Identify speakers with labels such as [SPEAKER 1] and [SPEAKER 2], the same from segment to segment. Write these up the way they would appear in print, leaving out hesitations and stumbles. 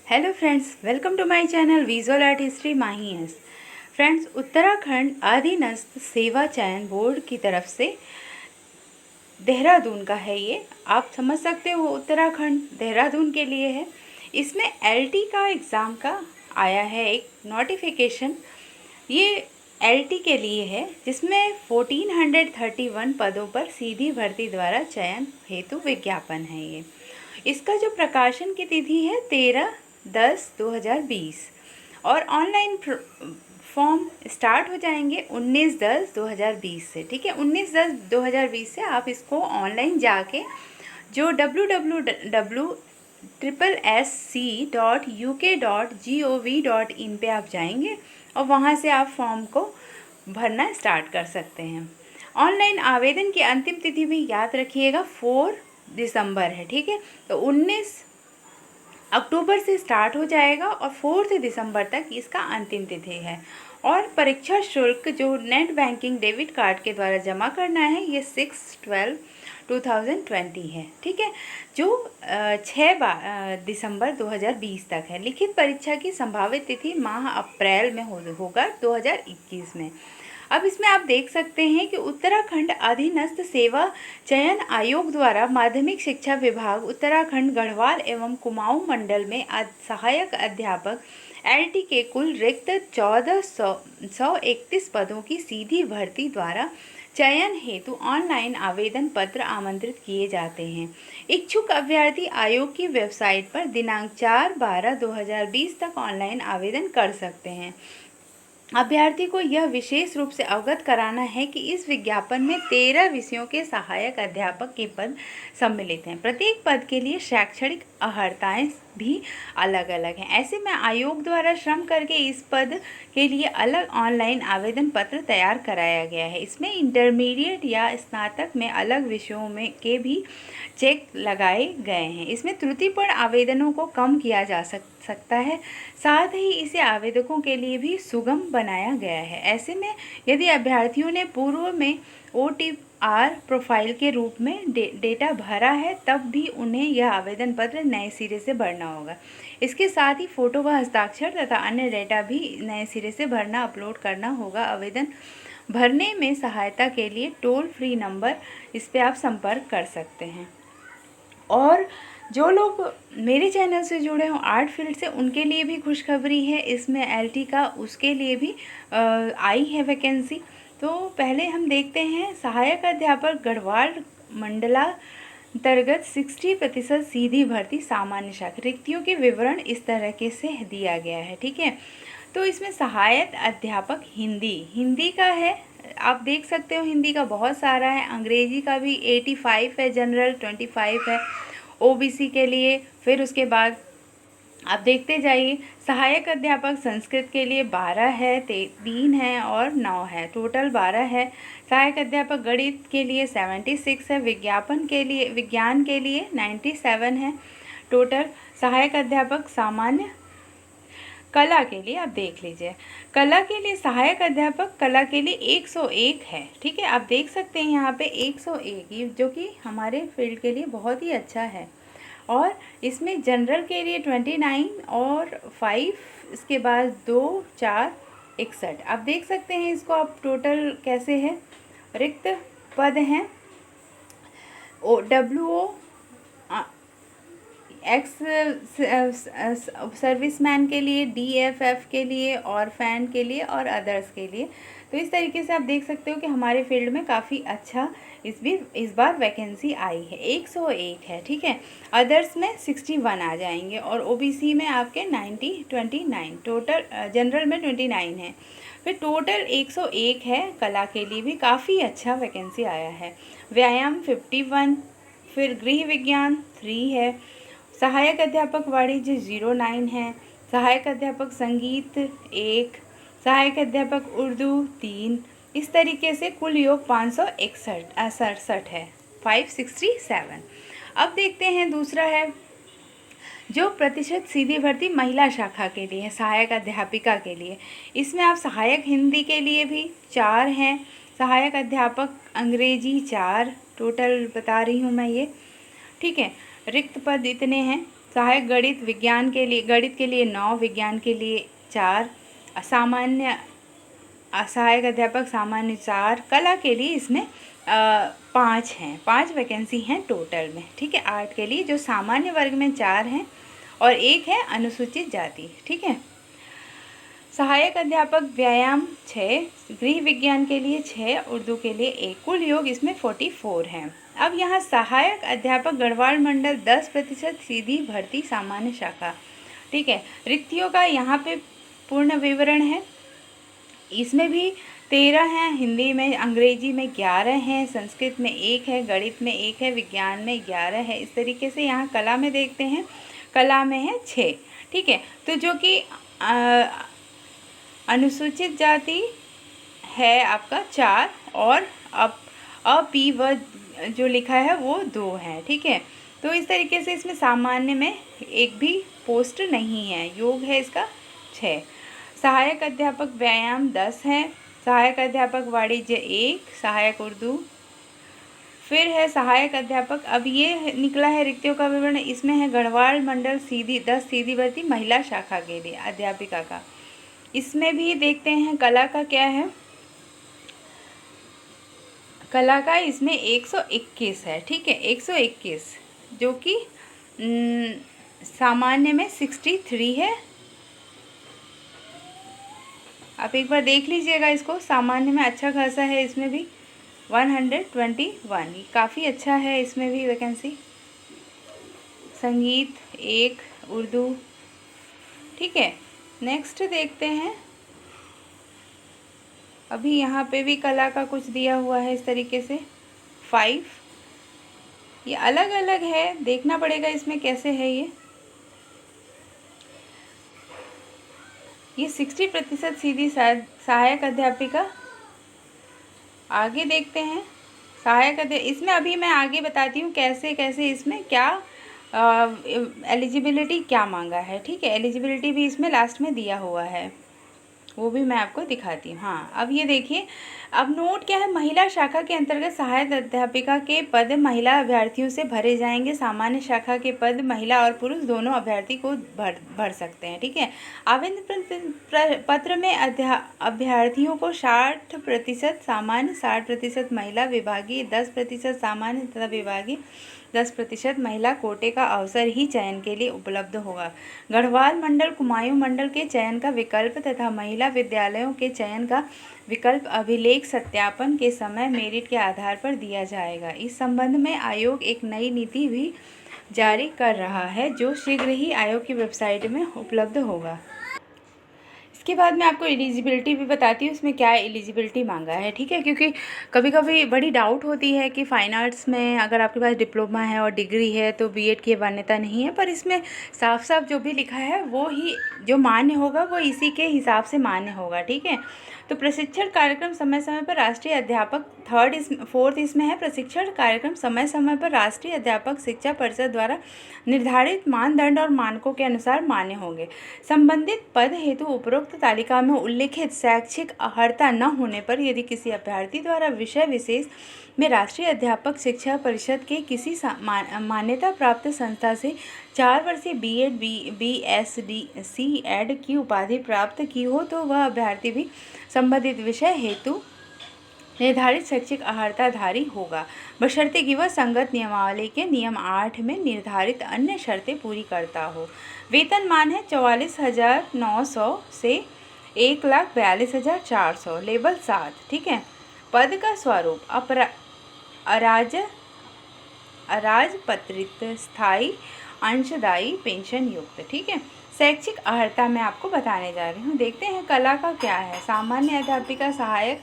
[SPEAKER 1] Hello friends, welcome to my channel visual art history Mahi S. Friends, Uttarakhand अधीनस्थ सेवा चयन board की तरफ से देहरादून का है ये। आप समझ सकते हो उत्तराखंड देहरादून के लिए है। इसमें एलटी का एग्ज़ाम का आया है एक नोटिफिकेशन। ये एलटी के लिए है जिसमें 1431 पदों पर सीधी भर्ती द्वारा चयन हेतु विज्ञापन है ये। इसका जो प्रकाशन की तिथि है 13/10/2020 और ऑनलाइन फॉर्म स्टार्ट हो जाएंगे 19/10/2020 से। ठीक है, 19/10/2020 से आप इसको ऑनलाइन जाके जो www.SSC.uk.gov.in पे आप जाएंगे और वहाँ से आप फॉर्म को भरना स्टार्ट कर सकते हैं। ऑनलाइन आवेदन की अंतिम तिथि भी याद रखिएगा 4 दिसंबर है। ठीक है, तो 19 अक्टूबर से स्टार्ट हो जाएगा और 4 दिसंबर तक इसका अंतिम तिथि है। और परीक्षा शुल्क जो नेट बैंकिंग डेबिट कार्ड के द्वारा जमा करना है ये 6/12/2020 है। ठीक है, जो 6 दिसंबर 2020 तक है। लिखित परीक्षा की संभावित तिथि माह अप्रैल में होगा 2021 में। अब इसमें आप देख सकते हैं कि उत्तराखंड अधीनस्थ सेवा चयन आयोग द्वारा माध्यमिक शिक्षा विभाग उत्तराखंड गढ़वाल एवं कुमाऊं मंडल में सहायक अध्यापक एलटी के कुल रिक्त 1431 पदों की सीधी भर्ती द्वारा चयन हेतु ऑनलाइन आवेदन पत्र आमंत्रित किए जाते हैं। इच्छुक अभ्यर्थी आयोग की वेबसाइट पर दिनांक 4/12/2020 तक ऑनलाइन आवेदन कर सकते हैं। अभ्यर्थी को यह विशेष रूप से अवगत कराना है कि इस विज्ञापन में 13 विषयों के सहायक अध्यापक के पद सम्मिलित हैं। प्रत्येक पद के लिए शैक्षणिक अर्हताएं भी अलग अलग हैं। ऐसे में आयोग द्वारा श्रम करके इस पद के लिए अलग ऑनलाइन आवेदन पत्र तैयार कराया गया है। इसमें इंटरमीडिएट या स्नातक में अलग विषयों में के भी चेक लगाए गए हैं। इसमें त्रुटिपूर्ण आवेदनों को कम किया जा सकता है, साथ ही इसे आवेदकों के लिए भी सुगम बनाया गया है। ऐसे में यदि अभ्यर्थियों ने पूर्व में OTR प्रोफाइल के रूप में डेटा भरा है तब भी उन्हें यह आवेदन पत्र नए सिरे से भरना होगा। इसके साथ ही फ़ोटो व हस्ताक्षर तथा अन्य डेटा भी नए सिरे से भरना अपलोड करना होगा। आवेदन भरने में सहायता के लिए टोल फ्री नंबर इस पर आप संपर्क कर सकते हैं। और जो लोग मेरे चैनल से जुड़े हों आर्ट फील्ड से उनके लिए भी खुशखबरी है। इसमें एलटी का उसके लिए भी आई है वैकेंसी। तो पहले हम देखते हैं सहायक अध्यापक गढ़वाल मंडलांतर्गत 60% सीधी भर्ती सामान्य शाखा। रिक्तियों के विवरण इस तरह के से दिया गया है। ठीक है, तो इसमें सहायक अध्यापक हिंदी का है, आप देख सकते हो हिंदी का बहुत सारा है। अंग्रेजी का भी 85 है, जनरल 25 है ओबीसी के लिए। फिर उसके बाद आप देखते जाइए सहायक अध्यापक संस्कृत के लिए 12 है, 3 है और 9 है, टोटल 12 है। सहायक अध्यापक गणित के लिए 76 है, विज्ञान के लिए 97 है टोटल। सहायक अध्यापक सामान्य कला के लिए आप देख लीजिए, कला के लिए सहायक अध्यापक कला के लिए 101 है। ठीक है, आप देख सकते हैं यहाँ पे 101, जो कि हमारे फील्ड के लिए बहुत ही अच्छा है। और इसमें जनरल के लिए 29 और 5, इसके बाद 2 4 61। आप देख सकते हैं इसको आप टोटल कैसे है। रिक्त पद हैं WO एक्स सर्विसमैन के लिए, DFF के लिए और फैन के लिए और अदर्स के लिए। तो इस तरीके से आप देख सकते हो कि हमारे फील्ड में काफ़ी अच्छा इस बार वैकेंसी आई है। 101 है। ठीक है, अदर्स में 61 आ जाएंगे और OBC में आपके 29, टोटल जनरल में 29 है। फिर टोटल 101 है। कला के लिए भी काफ़ी अच्छा वैकेंसी आया है। व्यायाम 51, फिर गृह विज्ञान 3 है। सहायक अध्यापक वाणिज्य 09 है। सहायक अध्यापक संगीत 1, सहायक अध्यापक उर्दू 3। इस तरीके से कुल योग 567 है, 567। अब देखते हैं दूसरा है जो प्रतिशत सीधी भर्ती महिला शाखा के लिए है, सहायक अध्यापिका के लिए। इसमें आप सहायक हिंदी के लिए भी 4 हैं, सहायक अध्यापक अंग्रेजी 4, टोटल बता रही हूँ मैं ये। ठीक है, रिक्त पद इतने हैं। सहायक गणित विज्ञान के लिए, गणित के लिए 9, विज्ञान के लिए 4, सामान्य सहायक अध्यापक सामान्य 4, कला के लिए इसमें 5 हैं, 5 वैकेंसी हैं टोटल में, ठीक है। आर्ट के लिए जो सामान्य वर्ग में 4 हैं और 1 है अनुसूचित जाति, ठीक है। सहायक अध्यापक व्यायाम 6, गृह विज्ञान के लिए 6, उर्दू के लिए 1, कुल योग इसमें 44 हैं। अब यहाँ सहायक अध्यापक गढ़वाल मंडल 10% सीधी भर्ती सामान्य शाखा, ठीक है। रिक्तियों का यहाँ पे पूर्ण विवरण है, इसमें भी 13 हैं, हिंदी में, अंग्रेजी में 11 हैं, संस्कृत में 1 है, गणित में 1 है, विज्ञान में 11 है। इस तरीके से यहाँ कला में देखते हैं, कला में है 6, ठीक है। तो जो कि अनुसूचित जाति है आपका 4 और अपी व जो लिखा है वो 2 है, ठीक है। तो इस तरीके से इसमें सामान्य में एक भी पोस्ट नहीं है, योग है इसका 6। सहायक अध्यापक व्यायाम 10 है, सहायक अध्यापक वाणिज्य 1, सहायक उर्दू, फिर है सहायक अध्यापक, अब ये निकला है रिक्तियों का विवरण, इसमें है गढ़वाल मंडल सीधी 10 सीधी भर्ती महिला शाखा के लिए अध्यापिका का। इसमें भी देखते हैं कला का क्या है, कला का इसमें 121 है, ठीक है, 121, जो कि सामान्य में 63 है। आप एक बार देख लीजिएगा इसको, सामान्य में अच्छा खासा है, इसमें भी 121, काफ़ी अच्छा है इसमें भी वैकेंसी। संगीत 1, उर्दू, ठीक है। नेक्स्ट देखते हैं, अभी यहाँ पे भी कला का कुछ दिया हुआ है इस तरीके से 5, ये अलग अलग है, देखना पड़ेगा इसमें कैसे है ये 60% सीधी सहायक अध्यापिका। आगे देखते हैं सहायक अध्यापक, इसमें अभी मैं आगे बताती हूँ कैसे कैसे इसमें क्या एलिजिबिलिटी क्या मांगा है, ठीक है। एलिजिबिलिटी भी इसमें लास्ट में दिया हुआ है, वो भी मैं आपको दिखाती हूँ। हाँ, अब ये देखिए, अब नोट क्या है, महिला शाखा के अंतर्गत सहायक अध्यापिका के पद महिला अभ्यर्थियों से भरे जाएंगे। सामान्य शाखा के पद महिला और पुरुष दोनों अभ्यर्थी को भर सकते हैं, ठीक है। आवेदन पत्र में अभ्यर्थियों को 60% सामान्य, 60% महिला, विभागीय 10% सामान्य तथा विभागीय 10% महिला कोटे का अवसर ही चयन के लिए उपलब्ध होगा। गढ़वाल मंडल, कुमायूं मंडल के चयन का विकल्प तथा महिला विद्यालयों के चयन का विकल्प अभिलेख सत्यापन के समय मेरिट के आधार पर दिया जाएगा। इस संबंध में आयोग एक नई नीति भी जारी कर रहा है, जो शीघ्र ही आयोग की वेबसाइट में उपलब्ध होगा। इसके बाद मैं आपको एलिजिबिलिटी भी बताती हूँ, इसमें क्या एलिजिबिलिटी मांगा है, ठीक है। क्योंकि कभी कभी बड़ी डाउट होती है कि फ़ाइन आर्ट्स में अगर आपके पास डिप्लोमा है और डिग्री है तो बीएड की मान्यता नहीं है, पर इसमें साफ साफ जो भी लिखा है वो ही जो मान्य होगा वो इसी के हिसाब से मान्य होगा, ठीक है। तो प्रशिक्षण कार्यक्रम समय समय पर राष्ट्रीय अध्यापक 4th इसमें है, प्रशिक्षण कार्यक्रम समय समय पर राष्ट्रीय अध्यापक शिक्षा परिषद द्वारा निर्धारित मानदंड और मानकों के अनुसार मान्य होंगे। संबंधित पद हेतु उपरोक्त तालिका में उल्लिखित शैक्षिक अर्हता न होने पर यदि किसी अभ्यर्थी द्वारा विषय विशेष में राष्ट्रीय अध्यापक शिक्षा परिषद के किसी मान्यता प्राप्त संस्था से 4 वर्षीय बीएड, बीएसडी, सीएड की उपाधि प्राप्त की हो तो वह अभ्यर्थी भी संबंधित विषय हेतु निर्धारित शैक्षिक अर्हताधारी होगा, बशर्ते कि वह संगत नियमावली के नियम 8 में निर्धारित अन्य शर्तें पूरी करता हो। वेतनमान है 44,900 से 1,42,400, लेवल 7, ठीक है। पद का स्वरूप अराजपत्रित, स्थायी, अंशदायी, पेंशन युक्त, ठीक है। शैक्षिक अर्हता मैं आपको बताने जा रही हूँ। देखते हैं कला का क्या है। सामान्य अध्यापिका सहायक,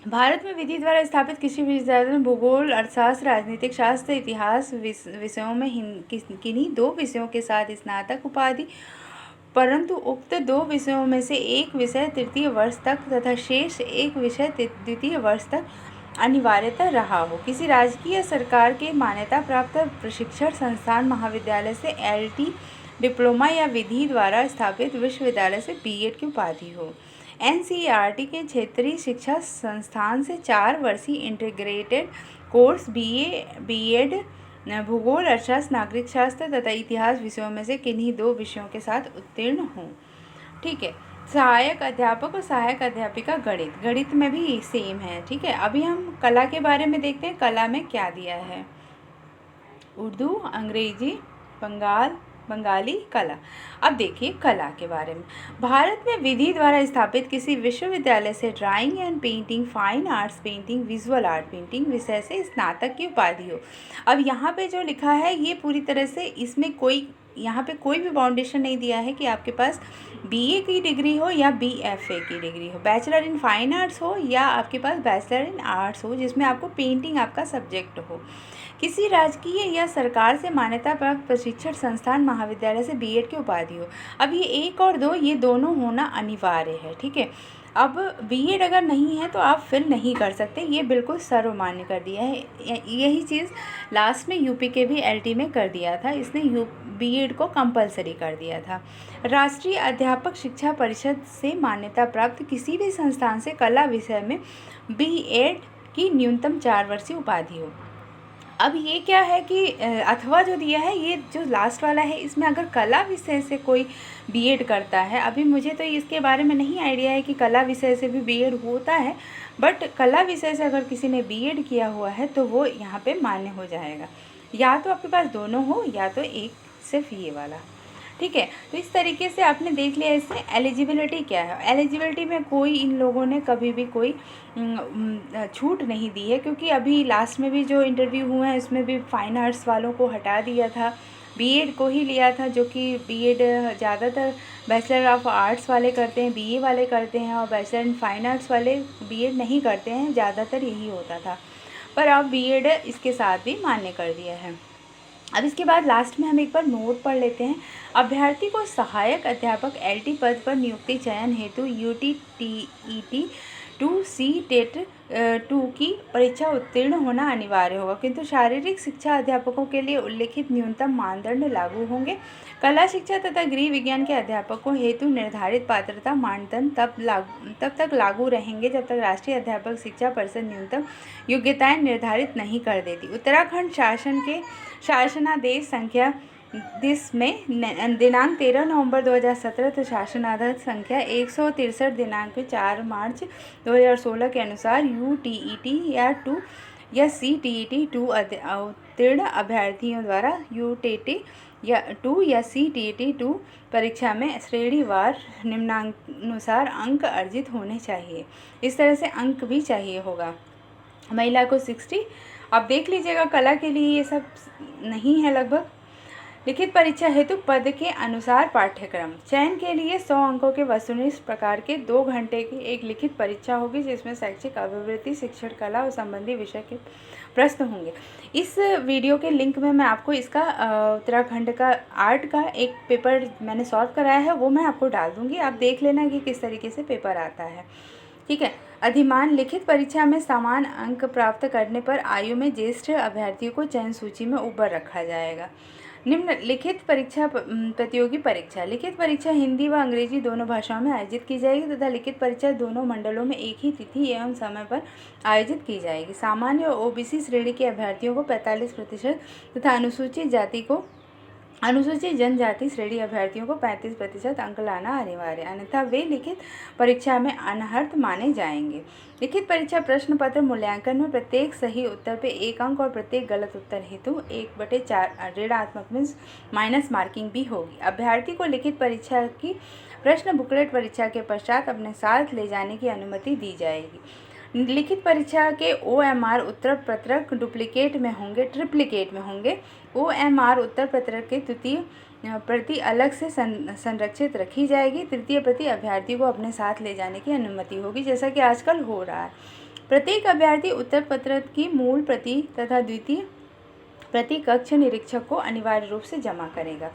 [SPEAKER 1] भारत में विधि द्वारा स्थापित किसी भी विद्यालय में भूगोल, अर्थशास्त्र, राजनीतिक शास्त्र, इतिहास विषयों में किन्हीं 2 विषयों के साथ स्नातक उपाधि, परंतु उक्त 2 विषयों में से एक विषय तृतीय वर्ष तक तथा शेष एक विषय द्वितीय वर्ष तक अनिवार्यतः रहा हो। किसी राजकीय सरकार के मान्यता प्राप्त प्रशिक्षण संस्थान महाविद्यालय से एलटी, डिप्लोमा या विधि द्वारा स्थापित विश्वविद्यालय से बीएड की उपाधि हो। एनसीईआरटी के क्षेत्रीय शिक्षा संस्थान से 4 वर्षीय इंटीग्रेटेड कोर्स बीए, बीएड भूगोल, अर्थशास्त्र, नागरिक शास्त्र तथा इतिहास विषयों में से किन्हीं 2 विषयों के साथ उत्तीर्ण हों। ठीक है। सहायक अध्यापक और सहायक अध्यापिका गणित, गणित में भी सेम है। ठीक है। अभी हम कला के बारे में देखते हैं, कला में क्या दिया है। उर्दू, अंग्रेजी, बंगाली, कला। अब देखिए कला के बारे में। भारत में विधि द्वारा स्थापित किसी विश्वविद्यालय से drawing and painting, fine arts painting, visual art painting विषय से स्नातक की उपाधि हो। अब यहाँ पे जो लिखा है ये पूरी तरह से, इसमें कोई यहाँ पे कोई भी बाउंडेशन नहीं दिया है कि आपके पास बीए की डिग्री हो या बीएफए की डिग्री हो, बैचलर इन फाइन आर्ट्स हो या आपके पास बैचलर इन आर्ट्स हो जिसमें आपको पेंटिंग आपका सब्जेक्ट हो। किसी राजकीय या सरकार से मान्यता प्राप्त प्रशिक्षण संस्थान महाविद्यालय से बीएड की उपाधि हो। अब ये 1 और 2 ये दोनों होना अनिवार्य है। ठीक है। अब बीएड अगर नहीं है तो आप फिल नहीं कर सकते, ये बिल्कुल सर्वमान्य कर दिया है। यही चीज़ लास्ट में यूपी के भी एलटी में कर दिया था, इसने बीएड को कंपलसरी कर दिया था। राष्ट्रीय अध्यापक शिक्षा परिषद से मान्यता प्राप्त किसी भी संस्थान से कला विषय में बीएड की न्यूनतम 4 वर्षीय उपाधि हो। अब ये क्या है कि अथवा जो दिया है, ये जो लास्ट वाला है, इसमें अगर कला विषय से कोई बीएड करता है, अभी मुझे तो इसके बारे में नहीं आइडिया है कि कला विषय से भी बीएड होता है, बट कला विषय से अगर किसी ने बीएड किया हुआ है तो वो यहाँ पे मान्य हो जाएगा। या तो आपके पास दोनों हो या तो एक सिर्फ ये वाला। ठीक है। तो इस तरीके से आपने देख लिया इसमें एलिजिबिलिटी क्या है। एलिजिबिलिटी में कोई इन लोगों ने कभी भी कोई छूट नहीं दी है, क्योंकि अभी लास्ट में भी जो इंटरव्यू हुए हैं उसमें भी फाइन आर्ट्स वालों को हटा दिया था, बीएड को ही लिया था, जो कि बीएड ज़्यादातर बैचलर ऑफ आर्ट्स वाले करते हैं, बीए वाले करते हैं, और बैचलर इन फाइन आर्ट्स वाले बीएड नहीं करते हैं, ज़्यादातर यही होता था। पर अब बीएड इसके साथ भी मान्य कर दिया है। अब इसके बाद लास्ट में हम एक बार नोट पढ़ लेते हैं। अभ्यर्थी को सहायक अध्यापक एलटी पद पर नियुक्ति चयन हेतु यूटीटीईटी 2C टेट 2 की परीक्षा उत्तीर्ण होना अनिवार्य होगा, किंतु शारीरिक शिक्षा अध्यापकों के लिए उल्लिखित न्यूनतम मानदंड लागू होंगे। कला शिक्षा तथा गृह विज्ञान के अध्यापकों हेतु निर्धारित पात्रता मानदंड तब तक लागू रहेंगे जब तक राष्ट्रीय अध्यापक शिक्षा परिषद न्यूनतम योग्यताएं निर्धारित नहीं कर देती। उत्तराखंड शासन के शासनादेश संख्या में दिनांक 13 नवंबर 2017 तो शासनादेश संख्या 163 दिनांक 4 मार्च 2016 के अनुसार यूटीईटी या 2 या सीटीईटी 2 उत्तीर्ण अभ्यर्थियों द्वारा यूटीटी या 2 या सीटीईटी 2 परीक्षा में श्रेणीवार निम्नानुसार अंक अर्जित होने चाहिए। इस तरह से अंक भी चाहिए होगा। महिला को 60। अब देख लीजिएगा कला के लिए ये सब नहीं है लगभग। लिखित परीक्षा हेतु पद के अनुसार पाठ्यक्रम चयन के लिए 100 अंकों के वस्तुनिष्ठ प्रकार के 2 घंटे की एक लिखित परीक्षा होगी, जिसमें शैक्षिक अभिवृत्ति, शिक्षण, कला और संबंधी विषय के प्रश्न होंगे। इस वीडियो के लिंक में मैं आपको इसका उत्तराखंड का आर्ट का एक पेपर मैंने सॉल्व कराया है, वो मैं आपको डाल दूँगी, आप देख लेना कि किस तरीके से पेपर आता है। ठीक है। अधिमान लिखित परीक्षा में समान अंक प्राप्त करने पर आयु में ज्येष्ठ अभ्यर्थियों को चयन सूची में ऊपर रखा जाएगा। निम्न लिखित परीक्षा प्रतियोगी परीक्षा। लिखित परीक्षा हिंदी व अंग्रेजी दोनों भाषाओं में आयोजित की जाएगी तथा लिखित परीक्षा दोनों मंडलों में एक ही तिथि एवं समय पर आयोजित की जाएगी। सामान्य और ओबीसी श्रेणी के अभ्यर्थियों को 45% तथा अनुसूचित जनजाति श्रेणी अभ्यर्थियों को 35% अंक लाना अनिवार्य, अन्यथा वे लिखित परीक्षा में अनर्हत माने जाएंगे। लिखित परीक्षा प्रश्न पत्र मूल्यांकन में प्रत्येक सही उत्तर पे 1 अंक और प्रत्येक गलत उत्तर हेतु 1/4 ऋणात्मक मीन्स माइनस मार्किंग भी होगी। अभ्यर्थी को लिखित परीक्षा की प्रश्न बुकलेट परीक्षा के पश्चात अपने साथ ले जाने की अनुमति दी जाएगी। लिखित परीक्षा के OMR उत्तर पत्रक डुप्लीकेट में होंगे, ट्रिप्लिकेट में होंगे। OMR उत्तर पत्रक के तृतीय प्रति अलग से संरक्षित रखी जाएगी। तृतीय प्रति अभ्यर्थी को अपने साथ ले जाने की अनुमति होगी, जैसा कि आजकल हो रहा है। प्रत्येक अभ्यर्थी उत्तर पत्रक की मूल प्रति तथा द्वितीय प्रति कक्ष निरीक्षक को अनिवार्य रूप से जमा करेगा।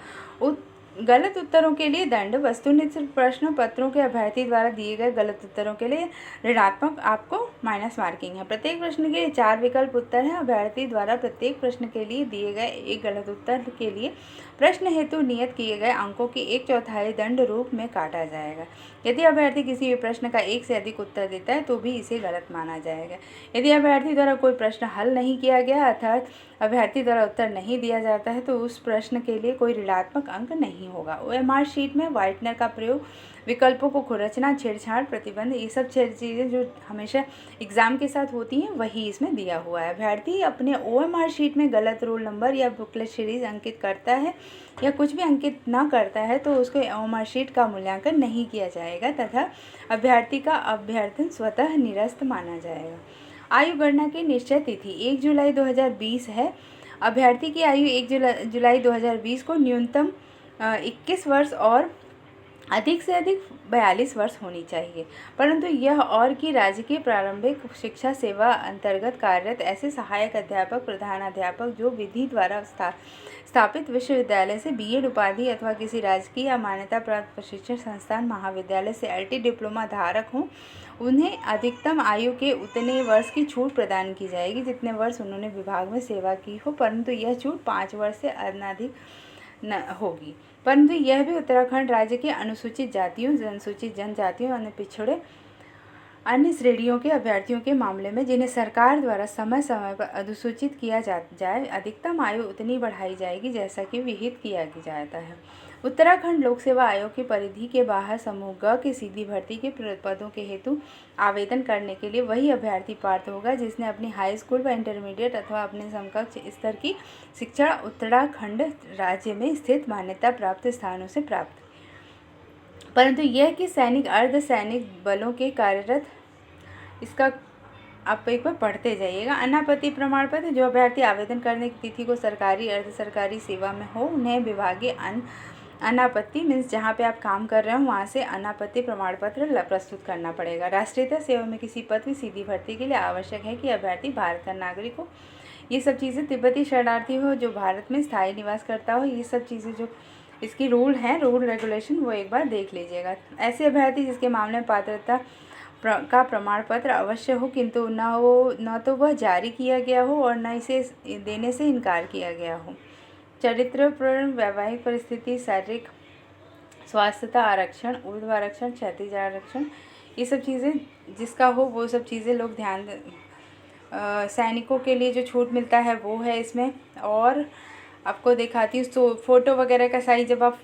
[SPEAKER 1] गलत उत्तरों के लिए दंड। वस्तुनिष्ठ प्रश्न पत्रों के अभ्यर्थी द्वारा दिए गए गलत उत्तरों के लिए ऋणात्मक आपको माइनस मार्किंग है। प्रत्येक प्रश्न के लिए 4 विकल्प उत्तर हैं। अभ्यर्थी द्वारा प्रत्येक प्रश्न के लिए दिए गए एक गलत उत्तर के लिए प्रश्न हेतु नियत किए गए अंकों की 1/4 दंड रूप में काटा जाएगा। यदि अभ्यर्थी किसी भी प्रश्न का एक से अधिक उत्तर देता है तो भी इसे गलत माना जाएगा। यदि अभ्यर्थी द्वारा कोई प्रश्न हल नहीं किया गया अर्थात अभ्यर्थी द्वारा उत्तर नहीं दिया जाता है तो उस प्रश्न के लिए कोई ऋणात्मक अंक नहीं होगा। ओएमआर शीट में व्हाइटनर का प्रयोग, विकल्पों को खुरचना, छेड़छाड़, प्रतिबंध, ये सब चीज़ें जो हमेशा एग्जाम के साथ होती हैं वही इसमें दिया हुआ है। अभ्यर्थी अपने ओएमआर शीट में गलत रोल नंबर या बुकलेट सीरीज अंकित करता है या कुछ भी अंकित ना करता है तो उसको ओएमआर शीट का मूल्यांकन नहीं किया जाएगा तथा अभ्यर्थी का अभ्यर्थन स्वतः निरस्त माना जाएगा। आयु गणना की निश्चय तिथि 1 जुलाई 2020 है। अभ्यर्थी की आयु 1 जुलाई 2020 को न्यूनतम 21 वर्ष और अधिक से अधिक 42 वर्ष होनी चाहिए, परंतु यह और कि राज्य की प्रारंभिक शिक्षा सेवा अंतर्गत कार्यरत ऐसे सहायक अध्यापक, प्रधानाध्यापक जो विधि द्वारा स्थापित विश्वविद्यालय से बीएड उपाधि अथवा किसी राजकीय या मान्यता प्राप्त प्रशिक्षण संस्थान महाविद्यालय से एलटी डिप्लोमा धारक हों, उन्हें अधिकतम आयु के उतने वर्ष की छूट प्रदान की जाएगी जितने वर्ष उन्होंने विभाग में सेवा की हो, परंतु यह छूट 5 वर्ष से अधिक न होगी। परंतु यह भी उत्तराखंड राज्य के अनुसूचित जातियों, अनुसूचित जनजातियों और पिछड़े अन्य श्रेणियों के अभ्यर्थियों के मामले में जिन्हें सरकार द्वारा समय समय पर अधिसूचित किया जाए, अधिकतम आयु उतनी बढ़ाई जाएगी जैसा कि विहित किया जाता है। उत्तराखंड लोक सेवा आयोग की परिधि के बाहर समूह ग की सीधी भर्ती के पदों के हेतु आवेदन करने के लिए वही अभ्यर्थी पात्र होगा जिसने अपनी हाई स्कूल व इंटरमीडिएट अथवा अपने समकक्ष स्तर की शिक्षा उत्तराखंड राज्य में स्थित मान्यता प्राप्त स्थानों से प्राप्त, परंतु यह कि सैनिक, अर्ध सैनिक बलों के कार्यरत, इसका आप एक बार पढ़ते जाइएगा। अनापत्ति प्रमाण पत्र, जो अभ्यर्थी आवेदन करने की तिथि को सरकारी, अर्ध सरकारी सेवा में हो उन्हें विभागीय अनापत्ति मीन्स जहाँ पे आप काम कर रहे हो वहाँ से अनापत्ति प्रमाण पत्र प्रस्तुत करना पड़ेगा। राष्ट्रीयता सेवा में किसी पद की सीधी भर्ती के लिए आवश्यक है कि अभ्यर्थी भारत का नागरिक हो। ये सब चीज़ें, तिब्बती शरणार्थी हो, जो भारत में स्थायी निवास करता हो, ये सब चीज़ें जो इसकी रूल हैं, रूल रेगुलेशन, वो एक बार देख लीजिएगा। ऐसे अभ्यर्थी जिसके मामले में पात्रता का प्रमाण पत्र अवश्य हो किंतु न तो वह जारी किया गया हो और न इसे देने से इनकार किया गया हो। चरित्रपूर्ण, वैवाहिक परिस्थिति, शारीरिक स्वास्थ्यता, आरक्षण, ऊर्ध्व आरक्षण, क्षैतिज आरक्षण, ये सब चीज़ें जिसका हो वो सब चीज़ें लोग ध्यान सैनिकों के लिए जो छूट मिलता है वो है इसमें। और आपको दिखाती हूँ तो फ़ोटो वगैरह का साइज जब आप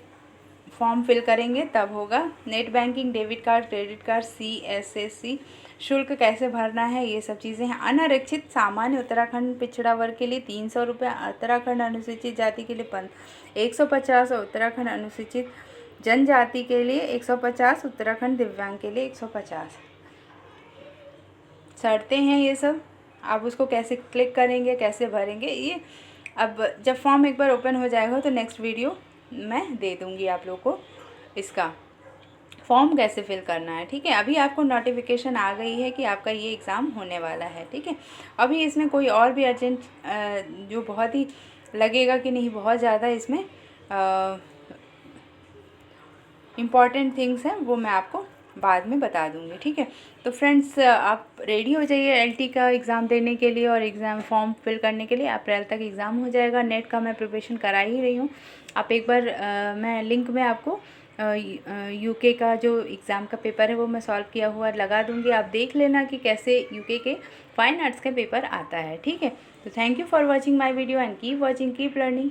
[SPEAKER 1] फॉर्म फिल करेंगे तब होगा। Net banking, debit card, credit card, CSSC शुल्क कैसे भरना है, ये सब चीज़ें हैं। अनारक्षित सामान्य उत्तराखंड पिछड़ा वर्ग के लिए 300 रुपये, उत्तराखंड अनुसूचित जाति के लिए 150 और उत्तराखंड अनुसूचित जनजाति के लिए 150, उत्तराखंड दिव्यांग के लिए 150 शर्तें हैं ये सब। आप उसको कैसे क्लिक करेंगे, कैसे भरेंगे, ये अब जब फॉर्म एक बार ओपन हो जाएगा तो नेक्स्ट वीडियो मैं दे दूँगी आप लोग को इसका फॉर्म कैसे फिल करना है। ठीक है, अभी आपको नोटिफिकेशन आ गई है कि आपका ये एग्ज़ाम होने वाला है। ठीक है, अभी इसमें कोई और भी अर्जेंट जो बहुत ही लगेगा कि नहीं बहुत ज़्यादा इसमें इम्पॉर्टेंट थिंग्स हैं वो मैं आपको बाद में बता दूंगी। ठीक है, तो फ्रेंड्स आप रेडी हो जाइए एलटी का एग्ज़ाम देने के लिए और एग्ज़ाम फॉर्म फिल करने के लिए। अप्रैल तक एग्ज़ाम हो जाएगा। नेट का मैं प्रिपरेशन करा ही रही हूँ। आप एक बार मैं लिंक में आपको यूके का जो एग्ज़ाम का पेपर है वो मैं सॉल्व किया हुआ लगा दूंगी, आप देख लेना कि कैसे यूके के फाइन आर्ट्स का पेपर आता है। ठीक है, तो thank you for watching my video and keep watching, keep learning.